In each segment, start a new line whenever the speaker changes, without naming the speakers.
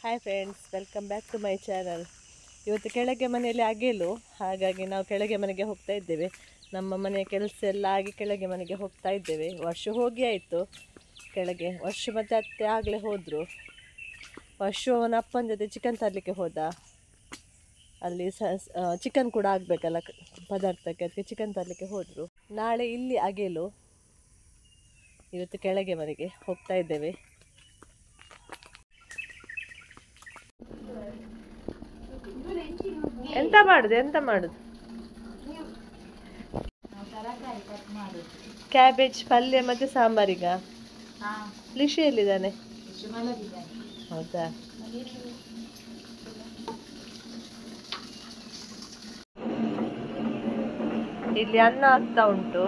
Hi friends, welcome back to my channel. ಇವತ್ತು ಕೆಳಗೆ ಮನೆಯಲ್ಲಿ ಅಗೆಲು, ಹಾಗಾಗಿ ನಾವು ಕೆಳಗೆ ಮನೆಗೆ ಹೋಗ್ತಾ ಇದ್ದೇವೆ. ನಮ್ಮ ಮನೆಯ ಕೆಲಸ ಎಲ್ಲ ಆಗಿ ಕೆಳಗೆ ಮನೆಗೆ ಹೋಗ್ತಾ ಇದ್ದೇವೆ. ವರ್ಷ ಹೋಗಿ ಆಯಿತು ಕೆಳಗೆ. ವರ್ಷ ಮತ್ತು ಅತ್ತೆ ಆಗಲೇ ಹೋದರು. ವರ್ಷ ಅವನ ಅಪ್ಪನ ಜೊತೆ ಚಿಕನ್ ತರಲಿಕ್ಕೆ ಹೋದ. ಅಲ್ಲಿ ಚಿಕನ್ ಕೂಡ ಆಗಬೇಕಲ್ಲ ಪದಾರ್ಥಕ್ಕೆ, ಅದಕ್ಕೆ ಚಿಕನ್ ತರಲಿಕ್ಕೆ ಹೋದರು. ನಾಳೆ ಇಲ್ಲಿ ಅಗೆಲು, ಇವತ್ತು ಕೆಳಗೆ ಮನೆಗೆ ಹೋಗ್ತಾ ಇದ್ದೇವೆ. ಎಂತ ಮಾಡುದು ಕ್ಯಾಬೇಜ್ ಪಲ್ಯ ಮತ್ತೆ ಸಾಂಬಾರಿಗ. ಲಿಶು ಎಲ್ಲಿದ್ದಾನೆ? ಹೌದಾ? ಇಲ್ಲಿ ಅನ್ನ ಆಗ್ತಾ ಉಂಟು.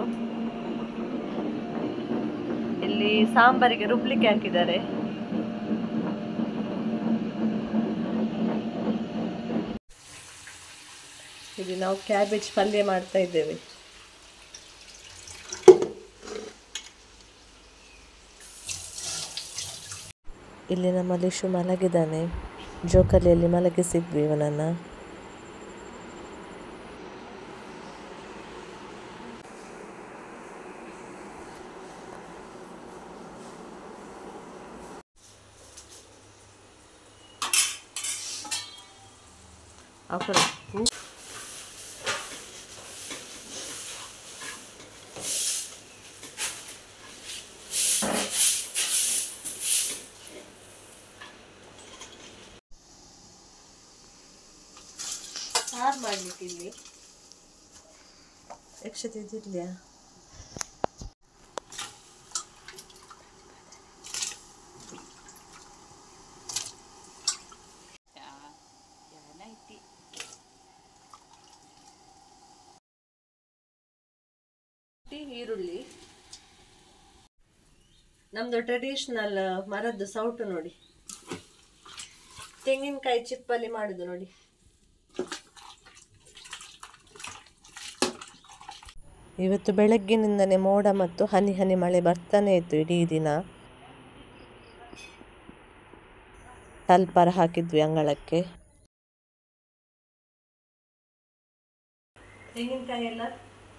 ಇಲ್ಲಿ ಸಾಂಬಾರಿಗೆ ರುಬ್ಲಿಕ್ಕೆ ಹಾಕಿದ್ದಾರೆ. ಇಲ್ಲಿ ನಾವು ಕ್ಯಾಬೇಜ್ ಪಲ್ಯ ಮಾಡ್ತಾ ಇದ್ದೇವೆ. ಇಲ್ಲಿ ನಮ್ಮ ಲಿಶು ಮಲಗಿದ್ದಾನೆ. ಜೋಕಾಲಿಯಲ್ಲಿ ಮಲಗಿಸಿದ್ವಿ ಇವನನ್ನು. ಸಾರು ಮಾಡಲಿಕ್ಕೆ ಇಲ್ಲಿ ಯಕ್ಷತೆ ಇದಿರಲಿಯಾ? ಈರುಳ್ಳಿ, ನಮ್ದು ಟ್ರೆಡಿಷನಲ್ ಮರದ್ದು ಸೌಟು ನೋಡಿ, ತೆಂಗಿನಕಾಯಿ ಚಿಪ್ಪಲ್ಲಿ ಮಾಡುದು ನೋಡಿ. ಇವತ್ತು ಬೆಳಗ್ಗಿನಿಂದನೇ ಮೋಡ ಮತ್ತು ಹನಿ ಹನಿ ಮಳೆ ಬರ್ತಾನೆ ಇತ್ತು ಇಡೀ ದಿನ. ಟಲ್ಪರ ಹಾಕಿದ್ವಿ ಅಂಗಳಕ್ಕೆ. ತೆಂಗಿನಕಾಯಿ ಎಲ್ಲ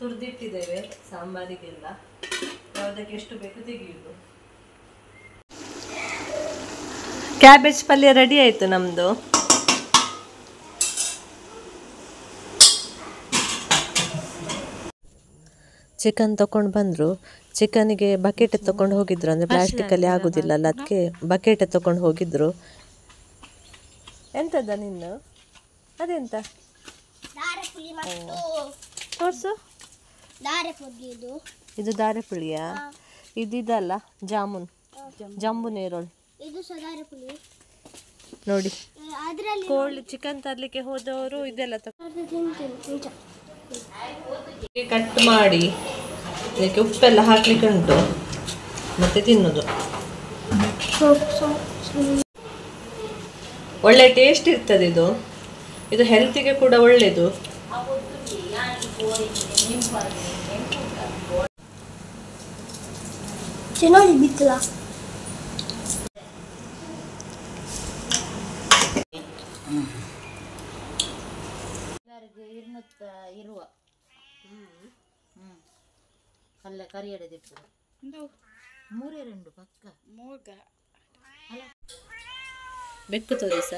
ತುರಿದಿಟ್ಟಿದ್ದೇವೆ ಸಾಂಬಾರಿಗೆಲ್ಲ. ಯಾವುದಕ್ಕೆ ಎಷ್ಟು ಬೇಕು ತೆಗೆಯುವುದು. ಕ್ಯಾಬೇಜ್ ಪಲ್ಯ ರೆಡಿ ಆಯಿತು ನಮ್ಮದು. ಚಿಕನ್ ತಗೊಂಡು ಬಂದರು. ಚಿಕನಿಗೆ ಬಕೆಟ್ ತಗೊಂಡು ಹೋಗಿದ್ರು, ಅಂದರೆ ಪ್ಲಾಸ್ಟಿಕಲ್ಲಿ ಆಗೋದಿಲ್ಲ ಅಲ್ಲ, ಅದಕ್ಕೆ ಬಕೆಟ್ ತಗೊಂಡು ಹೋಗಿದ್ರು. ಎಂತದ ನಿನ್ನು? ಅದೆಂತ ತೋರಿಸು. ಇದು ದಾರೆ ಪುಳಿಯಾ? ಇದಲ್ಲ ಜಾಮೂನ್, ಜಂಬು ನೇರಳು ನೋಡಿ. ಕೋಳಿ ಚಿಕನ್ ತರಲಿಕ್ಕೆ ಹೋದವರು ಇದೆಲ್ಲ ಕಟ್ ಮಾಡಿ ಇದಕ್ಕೆ ಉಪ್ಪೆಲ್ಲ ಹಾಕ್ಲಿಕ್ಕೆ ಉಂಟು, ಮತ್ತೆ ತಿನ್ನೋದು. ಒಳ್ಳೆ ಟೇಸ್ಟ್ ಇರ್ತದೆ ಇದು. ಇದು ಹೆಲ್ತಿಗೆ ಕೂಡ ಒಳ್ಳೆಯದು.
ಇರುವ ಅಲ್ಲ ಕರಿ ಎಡೆದಿರ್ತದೆ. ಮೂರೇ రెండు ಪಕ್ಕ ಮೂಗ ಅಲ್ಲ
ಬೆಕ್ಕು ತೋರಿಸ.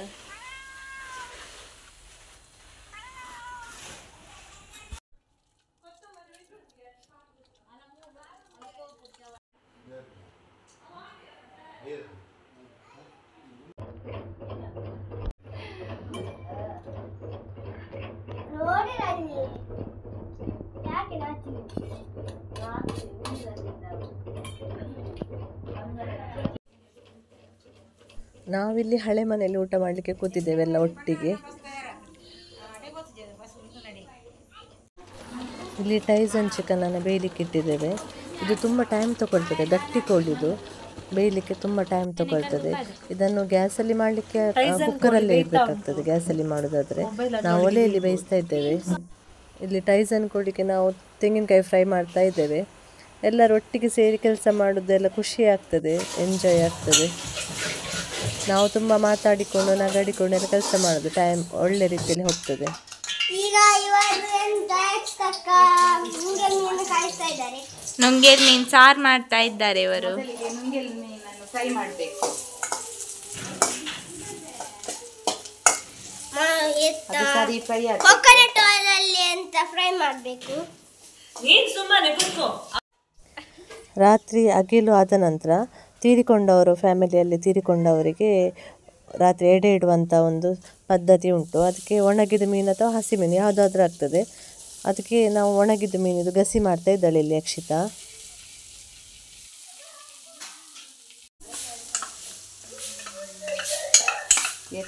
ನಾವಿಲ್ಲಿ ಹಳೆ ಮನೆಯಲ್ಲಿ ಊಟ ಮಾಡಲಿಕ್ಕೆ ಕೂತಿದ್ದೇವೆ ಎಲ್ಲ ಒಟ್ಟಿಗೆ. ಇಲ್ಲಿ ಟೈಸನ್ ಚಿಕನನ್ನು ಬೇಯಲಿಕ್ಕೆ ಇಟ್ಟಿದ್ದೇವೆ. ಇದು ತುಂಬ ಟೈಮ್ ತಗೊಳ್ತದೆ, ಗಟ್ಟಿ ಕೋಳಿದು, ಬೇಯಲಿಕ್ಕೆ ತುಂಬ ಟೈಮ್ ತಗೊಳ್ತದೆ. ಇದನ್ನು ಗ್ಯಾಸಲ್ಲಿ ಮಾಡಲಿಕ್ಕೆ ಕುಕ್ಕರಲ್ಲೇ ಇಡಬೇಕಾಗ್ತದೆ. ಗ್ಯಾಸಲ್ಲಿ ಮಾಡೋದಾದರೆ ನಾವು ಒಲೆಯಲ್ಲಿ ಬೇಯಿಸ್ತಾ ಇದ್ದೇವೆ. ಇಲ್ಲಿ ಟೈಸನ್ ಕೋಳಿಗೆ ನಾವು ತೆಂಗಿನಕಾಯಿ ಫ್ರೈ ಮಾಡ್ತಾ ಇದ್ದೇವೆ. ಎಲ್ಲರೂ ಒಟ್ಟಿಗೆ ಸೇರಿ ಕೆಲಸ ಮಾಡೋದೆಲ್ಲ ಖುಷಿ ಆಗ್ತದೆ, ಎಂಜಾಯ್ ಆಗ್ತದೆ. ನಾವು ತುಂಬ ಮಾತಾಡಿಕೊಂಡು ನಗಾಡಿಕೊಂಡು ಎಲ್ಲ ಕೆಲಸ ಮಾಡೋದು, ಟೈಮ್ ಒಳ್ಳೆ ರೀತಿಯಲ್ಲಿ ಹೋಗ್ತದೆ.
ಈಗ
ನುಂಗೇಲ್ ಮೀನು ಸಾರು ಮಾಡ್ತಾ ಇದ್ದಾರೆ ಇವರು.
ನುಂಗೆಲ್ ಮೀನನ್ನು ಫ್ರೈ ಮಾಡಬೇಕು. ಅದು ಸರಿ ಫ್ರೈ ಆಗಿ
ಕೊಕೊನಟ್ ಆಯಿಲ್ ಅಲ್ಲಿ ಅಂತ ಫ್ರೈ ಮಾಡಬೇಕು.
ರಾತ್ರಿ ಅಗಿಲು ಆದ ನಂತರ ತೀರಿಕೊಂಡವರು, ಫ್ಯಾಮಿಲಿಯಲ್ಲಿ ತೀರಿಕೊಂಡವರಿಗೆ ರಾತ್ರಿ ಎಡೆ ಇಡುವಂಥ ಒಂದು ಪದ್ಧತಿ ಉಂಟು. ಅದಕ್ಕೆ ಒಣಗಿದ ಮೀನು ಅಥವಾ ಹಸಿ ಮೀನು ಯಾವುದಾದ್ರೂ ಆಗ್ತದೆ. ಅದಕ್ಕೆ ನಾವು ಒಣಗಿದ ಮೀನಿದು ಗಸಿ ಮಾಡ್ತಾ ಇದ್ದಾಳೆ ಇಲ್ಲಿ ಅಕ್ಷಿತಾ.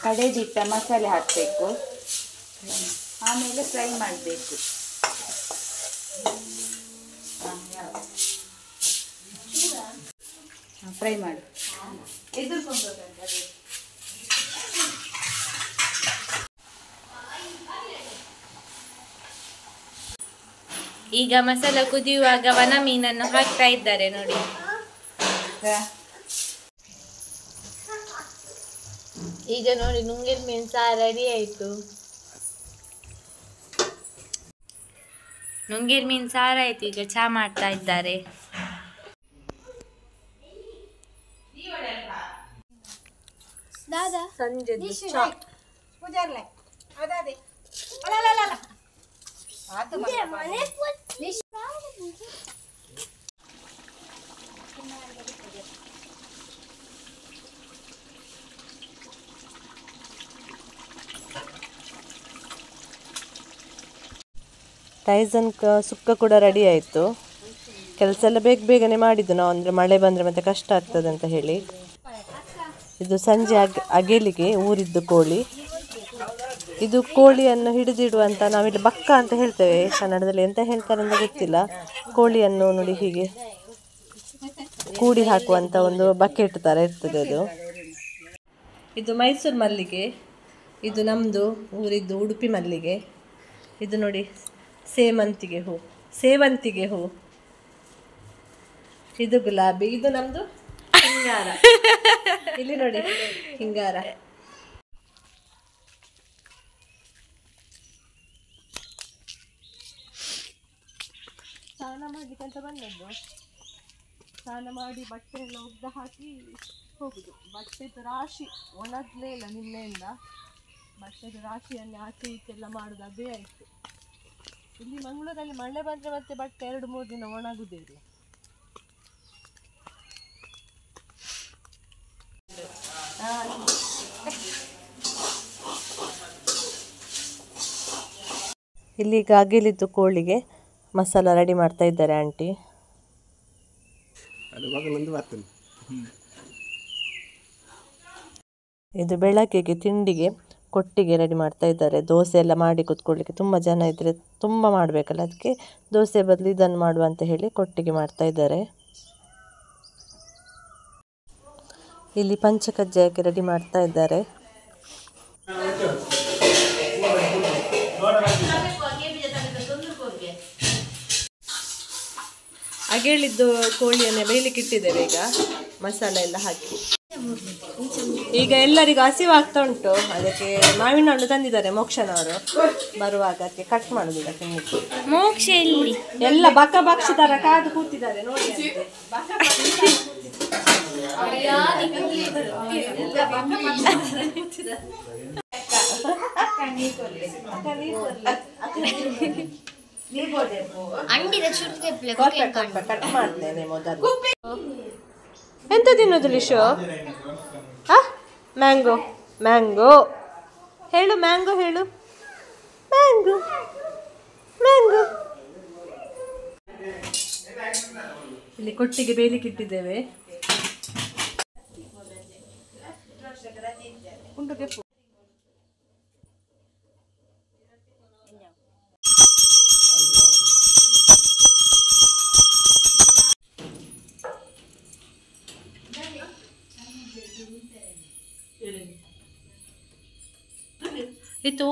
ಕಡೆದಿಟ್ಟ ಮಸಾಲೆ ಹಾಕಬೇಕು, ಆಮೇಲೆ ಫ್ರೈ ಮಾಡಬೇಕು. ಫ್ರೈ ಮಾಡು.
ಈಗ ಮಸಾಲ ಕುದಿಯುವಾಗ ವನ ಮೀನನ್ನು ಹಾಕ್ತಾ ಇದ್ದಾರೆ ನೋಡಿ. ಈಗ ನೋಡಿ ನುಂಗೇಲ್ ಮೀನು ಸಾರು ರೆಡಿ ಆಯಿತು. ನುಂಗೇಲ್ ಮೀನು ಸಾರು ಆಯ್ತು. ಈಗ ಚಹಾ ಮಾಡ್ತಾ ಇದ್ದಾರೆ. ಸಂಜೆ ಟೈಸನ್ ಸುಕ್ಕ ಕೂಡ ರೆಡಿ ಆಯಿತು. ಕೆಲಸ ಎಲ್ಲ ಬೇಗನೆ ಮಾಡಿದ್ದು ನಾವು, ಅಂದರೆ ಮಳೆ ಬಂದರೆ ಮತ್ತೆ ಕಷ್ಟ ಆಗ್ತದೆ ಅಂತ ಹೇಳಿ. ಇದು ಸಂಜೆ ಅಗೇಲಿಗೆ ಊರಿದ್ದು ಕೋಳಿ. ಇದು ಕೋಳಿಯನ್ನು ಹಿಡಿದಿಡುವಂಥ, ನಾವಿಲ್ಲಿ ಬಕ್ಕ ಅಂತ ಹೇಳ್ತೇವೆ ಕನ್ನಡದಲ್ಲಿ, ಎಂತ ಹೇಳ್ತಾರೆ ಅಂತ ಗೊತ್ತಿಲ್ಲ. ಕೋಳಿಯನ್ನು ನೋಡಿ ಹೀಗೆ ಕೂಡಿ ಹಾಕುವಂಥ ಒಂದು ಬಕೆಟ್ ಥರ ಇರ್ತದೆ ಅದು. ಇದು ಮೈಸೂರು ಮಲ್ಲಿಗೆ, ಇದು ನಮ್ಮದು ಊರಿದ್ದು ಉಡುಪಿ ಮಲ್ಲಿಗೆ. ಇದು ನೋಡಿ ಸೇವಂತಿಗೆ ಹೂ. ಇದು ಗುಲಾಬಿ, ಇದು ನಮ್ಮದು ಹಿಂಗಾರ. ಇಲ್ಲಿ ನೋಡಿ ಹಿಂಗಾರ. ಸ್ನಾನ ಮಾಡ್ಲಿಕ್ಕೆ ಅಂತ ಬಂದದ್ದು. ಸ್ನಾನ ಮಾಡಿ ಬಟ್ಟೆ ಎಲ್ಲ ಒಗ್ದು ಹಾಕಿ ಹೋಗುದು. ಬಟ್ಟೆದು ರಾಶಿ ಒಣಗಲೇ ಇಲ್ಲ ನಿನ್ನೆಯಿಂದ. ಬಟ್ಟೆದು ರಾಶಿಯನ್ನು ಆಚೆ ಈಚೆಲ್ಲ ಮಾಡೋದು ಅದೇ ಆಯಿತು. ಇಲ್ಲಿ ಮಂಗಳೂರಲ್ಲಿ ಮಳೆ ಬಂದರೆ ಮತ್ತೆ ಬಟ್ಟೆ 2-3 ದಿನ ಒಣಗುದೇ ಇಲ್ಲ. ಇಲ್ಲಿ ಈಗ ಅಗಿಲಿದ್ದು ಕೋಳಿಗೆ ಮಸಾಲ ರೆಡಿ ಮಾಡ್ತಾ ಇದ್ದಾರೆ ಆಂಟಿ. ಇದು ಬೆಳಗ್ಗೆಗೆ ತಿಂಡಿಗೆ ಕೊಟ್ಟಿಗೆ ರೆಡಿ ಮಾಡ್ತಾ ಇದ್ದಾರೆ. ದೋಸೆ ಎಲ್ಲ ಮಾಡಿ ಕೂತ್ಕೊಳ್ಳಿಕ್ಕೆ ತುಂಬ ಜನ ಇದ್ದರೆ ತುಂಬ ಮಾಡಬೇಕಲ್ಲ, ಅದಕ್ಕೆ ದೋಸೆ ಬದಲು ಇದನ್ನು ಮಾಡುವ ಅಂತ ಹೇಳಿ ಕೊಟ್ಟಿಗೆ ಮಾಡ್ತಾ ಇದ್ದಾರೆ. ಇಲ್ಲಿ ಪಂಚಕಜ್ಜಾಯಕ್ಕೆ ರೆಡಿ ಮಾಡ್ತಾ ಇದ್ದಾರೆ. ಅಗೇಳಿದ್ದು ಕೋಳಿಯನ್ನೇ ಬೇಯಲಿಕ್ಕೆ ಇಟ್ಟಿದ್ದೇವೆ ಈಗ, ಮಸಾಲೆ ಎಲ್ಲ ಹಾಕಿ. ಈಗ ಎಲ್ಲರಿಗೂ ಹಸಿವಾಗ್ತಾ ಉಂಟು, ಅದಕ್ಕೆ ಮಾವಿನ ಹಣ್ಣು ತಂದಿದ್ದಾರೆ ಮೋಕ್ಷನವರು. ಬರುವಾಗ ಅದಕ್ಕೆ ಕಟ್ ಮಾಡುದು ಈಗ ತಿನ್ನಿಕ್ಕೆ. ಮೋಕ್ಷ ಎಲ್ಲಿ
ಎಲ್ಲ ಬಕ್ಷಿ ತರ ಕಾದು ಕೂತಿದ್ದಾರೆ ನೋಡಿ. ಕಟ್ ಮಾಡ್ತೇನೆ ಮೊದಲು. ಎಂತ ತಿನ್ನೋದು ಲಿಶು? ಮ್ಯಾಂಗೋ. ಮ್ಯಾಂಗೋ ಹೇಳು, ಮ್ಯಾಂಗೋ ಹೇಳು. Mango mango. ಇಲ್ಲಿ ಕೊಟ್ಟಿಗೆ ಬೇಯಲಿಕ್ಕೆ ಇಟ್ಟಿದ್ದೇವೆ. itu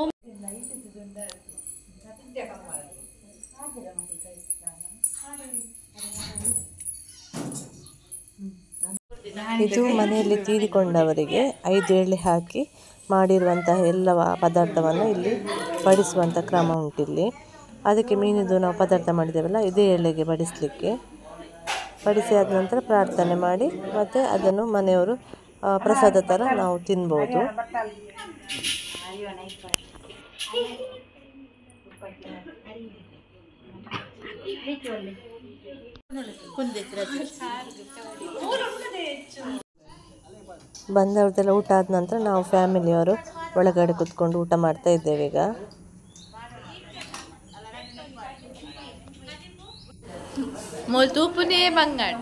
ಇದು ಮನೆಯಲ್ಲಿ ತೀರಿಕೊಂಡವರಿಗೆ 5 ಎಳೆ ಹಾಕಿ ಮಾಡಿರುವಂತಹ ಎಲ್ಲ ಪದಾರ್ಥವನ್ನು ಇಲ್ಲಿ ಬಡಿಸುವಂಥ ಕ್ರಮ ಉಂಟಿಲ್ಲಿ. ಅದಕ್ಕೆ ಮೀನಿದು ನಾವು ಪದಾರ್ಥ ಮಾಡಿದ್ದೇವಲ್ಲ ಇದೇ ಎಳೆಗೆ ಬಡಿಸಲಿಕ್ಕೆ. ಬಡಿಸಿ ಆದ ನಂತರ ಪ್ರಾರ್ಥನೆ ಮಾಡಿ ಮತ್ತು ಅದನ್ನು ಮನೆಯವರು ಪ್ರಸಾದ ಥರ ನಾವು ತಿನ್ಬೋದು. ಬಂದವ್ರದ್ದೆಲ್ಲ ಊಟ ಆದ ನಂತರ ನಾವು ಫ್ಯಾಮಿಲಿಯವರು ಒಳಗಡೆ ಕುತ್ಕೊಂಡು ಊಟ ಮಾಡ್ತಾ ಇದ್ದೇವೆ ಈಗ.
molto pune bangan.